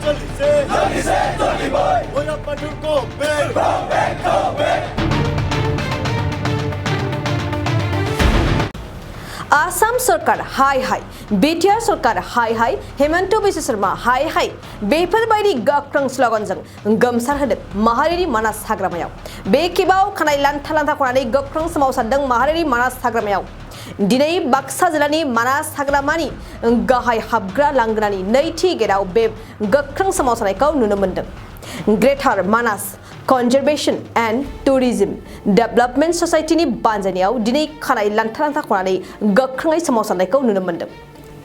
आसाम सरकार हाय हाय बिटिआर सरकार हाय हाय हेमंत बिश्व शर्मा हाय हाय बेफोरबायदि गोख्रों स्लगानजों गोमसार होदों माहारियारि मानास हाग्रामायाव बे खेबाव खानाय लान्था लान्था खनानै गोख्रों सोमावसारदों माहारियारि मानास हाग्रामायाव दिनै बाक्सा जिल्लानि मानास हाग्रामानि गाहाय हाबग्रा लांगोनानि नैथि गेटआव बे गोख्रों सोमावसारनायखौ नुनो मोन्दों ग्रेटार मानास कन्जारभेशन एंड टूरिज्म डेवलपमेंट ससाइटिनि बानजायनायाव दिनै खानाय लान्था लान्था खनानै गोख्रोङै सोमावसारनायखौ नुनो मोन्दों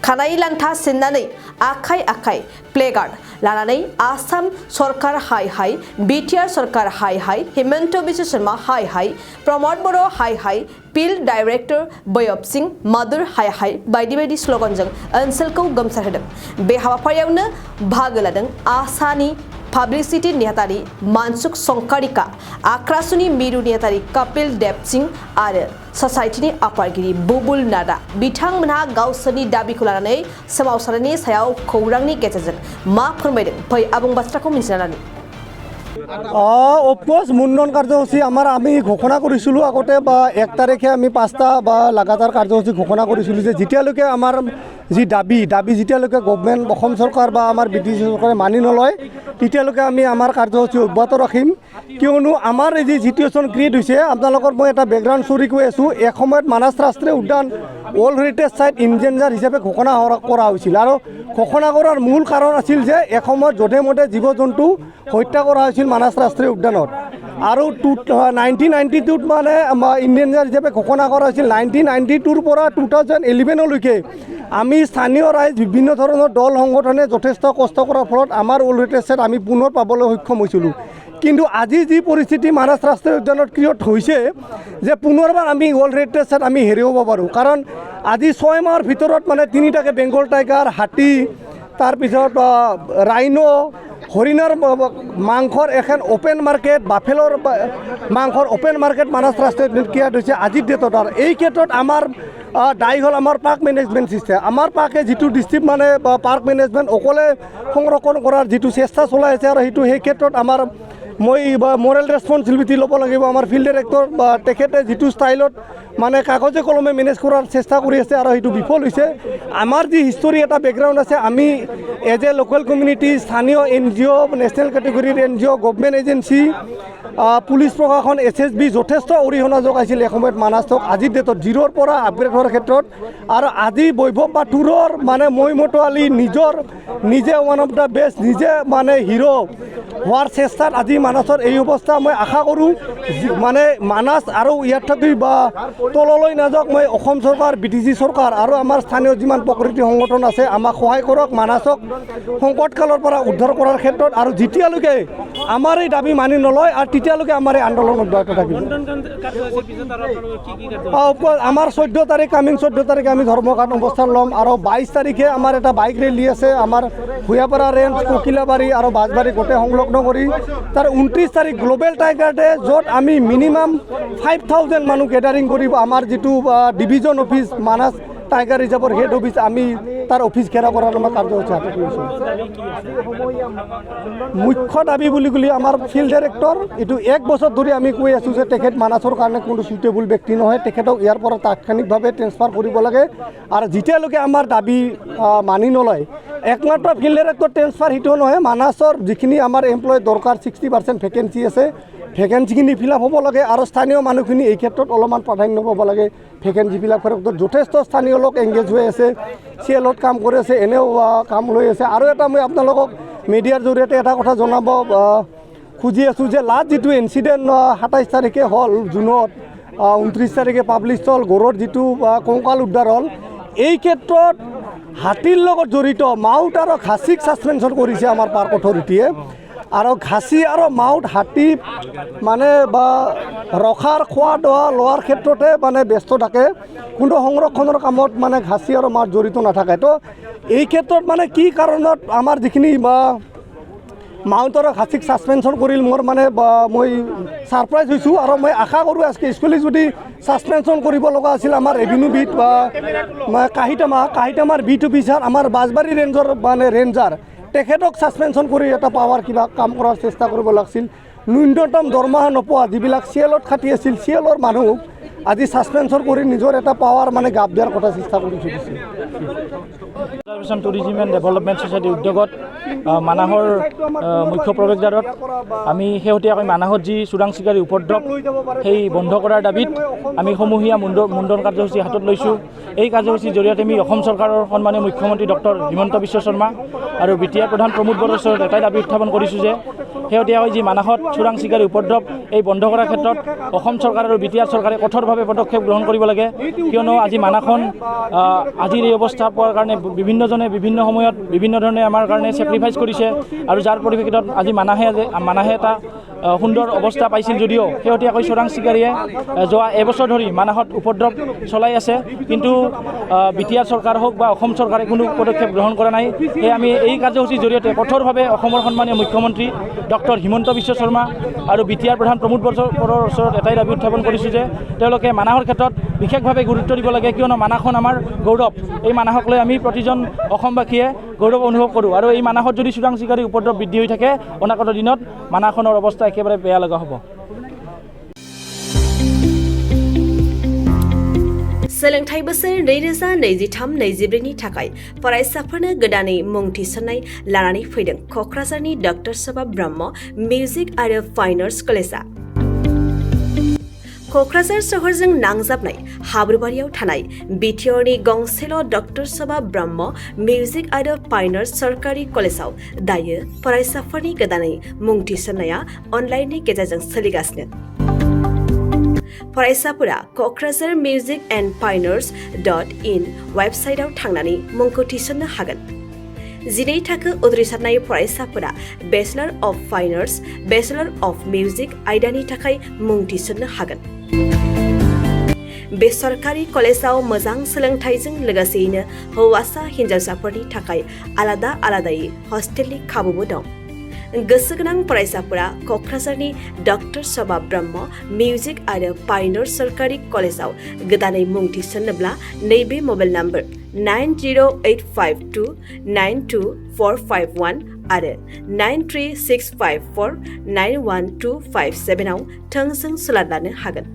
खानाय लान्था सिननानै आखाइ आखाइ प्लेकार्ड लानानै आसाम सरकार हाय हाय बिटिआर सरकार हाय हाय हेमंत बिश्व शर्मा हाय हाय प्रमोद बर' हाय हाय फिल्ड डाइरेक्टर बयब सिंह मधुर हाय हाय बायदि बायदि स्लगानजों ओनसोलखौ गोमसारहोदों बे हाबाफारियावनो बाहागो लादों आसानि पाब्लिसिटी नेहाथारि मानसुक संकारिका आक्रासुनि मिरु नेहाथारि कपिल देव सिंह आरो ससाइटिनि आफादगिरि बुबुल नादा बिथांमोनहा गावसोरनि दाबिखौ लानानै सोमावसारनायनि सायाव खौरांनि गेजेरजों मा फोरमायदों फै आबुं बाथ्राखौ मिथिना लानि অফক'ৰ্ছ মুণ্ডন কাৰ্যসূচী আমাৰ আমি ঘোষণা কৰিছিলোঁ আগতে বা 1 তাৰিখে আমি 5টা বা লাগাতাৰ কাৰ্যসূচী ঘোষণা কৰিছিলোঁ যে যেতিয়ালৈকে আমাৰ যি দাবী যেতিয়ালৈকে গভৰ্ণমেণ্ট অসম চৰকাৰ বা আমাৰ ব্ৰিটিছ চৰকাৰে মানি নলয় তেতিয়ালৈকে আমি আমাৰ কাৰ্যসূচী অব্যাহত ৰাখিম কিয়নো আমাৰ এই যি চিটুৱেশ্যন ক্ৰিয়েট হৈছে আপোনালোকৰ মই এটা বেকগ্ৰাউণ্ড ষ্টৰী কৈ আছোঁ এসময়ত মানাস ৰাষ্ট্ৰীয় উদ্যান ৱৰ্ল্ড হেৰিটেজ চাইট ইনডেঞ্জাৰ হিচাপে ঘোষণা কৰা হৈছিল আৰু ঘোষণা কৰাৰ মূল কাৰণ আছিল যে এসময়ত যধে মধে জীৱ জন্তু হত্যা কৰা হৈছিল মানাস ৰাষ্ট্ৰীয় উদ্যানত আৰু 1992ত মানে ইনডেঞ্জাৰ হিচাপে ঘোষণা কৰা হৈছিল 1992ৰ পৰা 2011লৈকে আমি স্থানীয় ৰাইজ বিভিন্ন ধৰণৰ দল সংগঠনে যথেষ্ট কষ্ট কৰাৰ ফলত আমাৰ ৱৰ্ল্ড হেৰিটেজ চাইট আমি পুনৰ পাবলৈ সক্ষম হৈছিলোঁ কিন্তু আজি যি পৰিস্থিতি মানাস ৰাষ্ট্ৰীয় উদ্যানত ক্ৰিয়েট হৈছে যে পুনৰবাৰ আমি ৱৰ্ল্ড হেৰিটেজ চাইট আমি হেৰুৱাব পাৰোঁ কাৰণ আজি 6 মাহৰ ভিতৰত মানে 3টাকে বেংগল টাইগাৰ হাতী তাৰপিছত ৰাইনো হৰিণাৰ মাংসৰ এখন অপেন মাৰ্কেট বাফেলৰ মাংসৰ অপেন মাৰ্কেট মানাস ৰাষ্ট্ৰীয় উদ্যান ক্ৰিয়েট হৈছে আজিৰ ডেটত আৰু এই ক্ষেত্ৰত আমাৰ দায়ী হ'ল আমাৰ পাৰ্ক মেনেজমেণ্ট ছিষ্টেম আমাৰ পাৰ্কে যিটো ডিষ্ট্ৰিক্ট মানে পাৰ্ক মেনেজমেণ্ট অকলে সংৰক্ষণ কৰাৰ যিটো চেষ্টা চলাই আছে আৰু সেইটো সেই ক্ষেত্ৰত আমাৰ মই মৰেল ৰেছপনচিবিলিটি ল'ব লাগিব আমাৰ ফিল্ড ডাইৰেক্টৰ বা তেখেতে যিটো ষ্টাইলত মানে কাগজে কলমে মেনেজ কৰাৰ চেষ্টা কৰি আছে আৰু সেইটো বিফল হৈছে আমাৰ যি হিষ্টৰী এটা বেকগ্ৰাউণ্ড আছে আমি এজ এ লোকেল কমিউনিটি স্থানীয় NGO নেশ্যনেল কেটেগৰীৰ NGO গভৰ্ণমেণ্ট এজেঞ্চি পুলিচ প্ৰশাসন SSB যথেষ্ট অৰিহণা যোগাইছিল এসময়ত মানাছক আজিৰ ডেটত 0ৰ পৰা আপগ্ৰেড হোৱাৰ ক্ষেত্ৰত আৰু আজি বৈভৱ বাথুৰৰ মানে মৈমতো আলি নিজে ওৱান অফ দ্য বেষ্ট নিজে মানে হিৰো হোৱাৰ চেষ্টাত আজি মানাছৰ এই অৱস্থা মই আশা কৰোঁ মানে মানাছ আৰু ইয়াত থাকি বা তললৈ নাযাওক মই অসম চৰকাৰ BTC চৰকাৰ আৰু আমাৰ স্থানীয় যিমান প্ৰকৃতি সংগঠন আছে আমাক সহায় কৰক মানাছক সংকটকালৰ পৰা উদ্ধাৰ কৰাৰ ক্ষেত্ৰত আৰু যেতিয়ালৈকে আমাৰ এই দাবী মানি নলয় আৰু তেতিয়ালৈকে আমাৰ এই আন্দোলন অব্যাহত থাকিব আমাৰ 14 তাৰিখ কামিং 14 তাৰিখে আমি ধৰ্মঘাট অৱস্থান ল'ম আৰু 22 তাৰিখে আমাৰ এটা বাইক ৰেলী আছে আমাৰ ভূঞাপাৰা ৰেঞ্জ ককিলাবাৰী আৰু বাজবাৰী গোটেই সংলগ্ন কৰি তাৰ 29 তাৰিখ গ্লোবেল টাইগাৰ ডে য'ত আমি মিনিমাম 5000 মানুহ গেডাৰিং কৰিব আমাৰ যিটো ডিভিজন অফিচ মানাছ টাইগাৰ ৰিজাৰ্ভৰ হেড অফিচ আমি তাৰ অফিচ ঘেৰা কৰাৰ আমাৰ কাৰ্যসূচী হাতত লৈছোঁ মুখ্য দাবী বুলি আমাৰ ফিল্ড ডাইৰেক্টৰ এইটো 1 বছৰ ধৰি আমি কৈ আছোঁ যে তেখেত মানাছৰ কাৰণে কোনো সুইটেবল ব্যক্তি নহয় তেখেতক ইয়াৰ পৰা তাৎক্ষণিকভাৱে ট্ৰেন্সফাৰ কৰিব লাগে আৰু যেতিয়ালৈকে আমাৰ দাবী মানি নলয় একমাত্ৰ ফিল্ড ডাইৰেক্টৰ ট্ৰেন্সফাৰ সেইটো নহয় মানাছৰ যিখিনি আমাৰ এমপ্লয় দৰকাৰ 60% ভেকেঞ্চি আছে ভেকেঞ্চিখিনি ফিল আপ হ'ব লাগে আৰু স্থানীয় মানুহখিনি এই ক্ষেত্ৰত অলপমান প্ৰাধান্য পাব লাগে ভেকেঞ্চি ফিল আপ কৰাৰ ক্ষেত্ৰত যথেষ্ট স্থানীয় লোক এংগেজ হৈ আছে CLত কাম কৰি আছে এনেও কাম লৈ আছে আৰু এটা মই আপোনালোকক মিডিয়াৰ জৰিয়তে এটা কথা জনাব খুজি আছোঁ যে লাষ্ট যিটো ইনচিডেণ্ট 27 তাৰিখে হ'ল জুনত 29 তাৰিখে পাব্লিছ হ'ল গড়ৰ যিটো কংকাল উদ্ধাৰ হ'ল এই ক্ষেত্ৰত হাতীৰ লগত জড়িত মাউট আৰু খাচীক ছাছপেনশ্যন কৰিছে আমাৰ পাৰ্ক অথৰিটিয়ে আৰু ঘাচি আৰু মাউট হাতী মানে বা ৰখাৰ খোৱা দোৱা লোৱাৰ ক্ষেত্ৰতে মানে ব্যস্ত থাকে কোনো সংৰক্ষণৰ কামত মানে ঘাচি আৰু মাউট জড়িত নাথাকে তো এই ক্ষেত্ৰত মানে কি কাৰণত আমাৰ যিখিনি বা মাউট আৰু ঘাচিক ছাছপেনশ্যন কৰিল মোৰ মানে মই ছাৰপ্ৰাইজ হৈছোঁ আৰু মই আশা কৰোঁ আজকে স্কুলি যদি ছাছপেনশ্যন কৰিব লগা আছিল আমাৰ ৰেভিনিউ বিট বা কাহিটামাৰ বিট অফিচাৰ আমাৰ বাজবাৰী ৰেঞ্জৰ মানে ৰেঞ্জাৰ তেখেতক ছাছপেনশ্যন কৰি এটা পাৱাৰ কিবা কাম কৰাৰ চেষ্টা কৰিব লাগিছিল ন্যূনতম দৰমহা নোপোৱা যিবিলাক চিএলত খাটি আছিল চিএলৰ মানুহ আজি ছাছপেনশ্যন কৰি নিজৰ এটা পাৱাৰ মানে গাপ দিয়াৰ কথা চেষ্টা কৰি চলিছিল টুৰিজিম এণ্ড ডেভেলপমেণ্ট ছ'চাইটি উদ্যোগত মানাহৰ মুখ্য প্ৰৱেশদ্বাৰত আমি শেহতীয়াকৈ মানাহত যি চোৰাং চিকাৰী উপদ্ৰৱ সেই বন্ধ কৰাৰ দাবীত আমি সমূহীয়া মুণ্ডন কাৰ্যসূচী হাতত লৈছোঁ এই কাৰ্যসূচীৰ জৰিয়তে আমি অসম চৰকাৰৰ সন্মানীয় মুখ্যমন্ত্ৰী ডক্টৰ হিমন্ত বিশ্ব শৰ্মা আৰু বিটিআৰ প্ৰধান প্ৰমোদ বড়োৰ ওচৰত এটাই দাবী উত্থাপন কৰিছোঁ যে শেহতীয়াকৈ যি মানাহত চোৰাং চিকাৰী উপদ্ৰৱ এই বন্ধ কৰাৰ ক্ষেত্ৰত অসম চৰকাৰ আৰু বিটিআৰ চৰকাৰে কঠোৰভাৱে পদক্ষেপ গ্ৰহণ কৰিব লাগে কিয়নো আজি মানাহখন আজিৰ এই অৱস্থা পোৱাৰ কাৰণে বিভিন্নজনে বিভিন্ন সময়ত বিভিন্ন ধৰণে আমাৰ কাৰণে ছেক্ৰিফাইচ কৰিছে আৰু যাৰ পৰিপ্ৰেক্ষিতত আজি মানাহে এটা সুন্দৰ অৱস্থা পাইছিল যদিও শেহতীয়াকৈ চোৰাং চিকাৰীয়ে যোৱা এবছৰ ধৰি মানাহত উপদ্ৰৱ চলাই আছে কিন্তু বিটিআৰ চৰকাৰ হওক বা অসম চৰকাৰে কোনো পদক্ষেপ গ্ৰহণ কৰা নাই সেয়ে আমি এই কাৰ্যসূচীৰ জৰিয়তে কঠোৰভাৱে অসমৰ সন্মানীয় মুখ্যমন্ত্ৰী ডক্টৰ হিমন্ত বিশ্ব শৰ্মা আৰু বিটিআৰ প্ৰধান প্ৰমোদ বড়োৰ ওচৰত এটাই দাবী উত্থাপন কৰিছোঁ যে তেওঁলোকে মানাহৰ ক্ষেত্ৰত বিশেষভাৱে গুৰুত্ব দিব লাগে কিয়নো মানাহখন আমাৰ গৌৰৱ এই মানাহক লৈ আমি প্ৰতিজন অসমবাসীয়ে গৌৰৱ অনুভৱ কৰোঁ আৰু এই মানাহত যদি চোৰাং চিকাৰী উপদ্ৰৱ বৃদ্ধি হৈ থাকে অনাগত দিনত মানাহখনৰ অৱস্থা একেবাৰে বেয়া লগা হ'ব सोलोंथाइ बोसोर 2023-24नि थाखाय फरायसाफोरनो गोदानै मुं थिसननाय लानानै फैदों क'क्राझारनि डक्टर सभा ब्रह्म मिउजिक आरो फाइन आर्ट्स कलेजआ क'क्राझार सहरजों नांजाबनाय हाब्रुबारियाव थानाय बिटिआरनि गंसेल' डक्टर सभा ब्रह्म मिउजिक आरो फाइन आर्ट्स सरकारि कलेजाव दायो फरायसाफोरनि गोदानै मुं थिसननाया अनलाइननि गेजेरजों सोलिगासिनो फरायसाफोरा क'क्राझार मिउजिक एन्ड फाइन आर्ट्स.in वेबसाइटआव थांनानै मुंखौ थिसननो हागोन 12 थाखो उद्रिसारनाय फरायसाफोरा bachelor of fine arts bachelor of music आयदानि थाखाय मुं थिसननो हागोन बे सरकारि कलेजाव मोजां सोलोंथाइजों लोगोसेयैनो हौवासा हिन्जावसाफोरनि थाखाय आलादा आलादायै हस्टेलनि खाबुबो दं गोसो गोनां फरायसाफोरा क'क्राझारनि डक्टर सभा ब्रह्म मिउजिक आरो फाइन आर्ट्स सरकारि कलेजाव गोदानै मुं थिसननोब्ला नैबे मबाइल नम्बर 9085292451 आरो 93654912557 आव थोंजों सोलाद लानो हागोन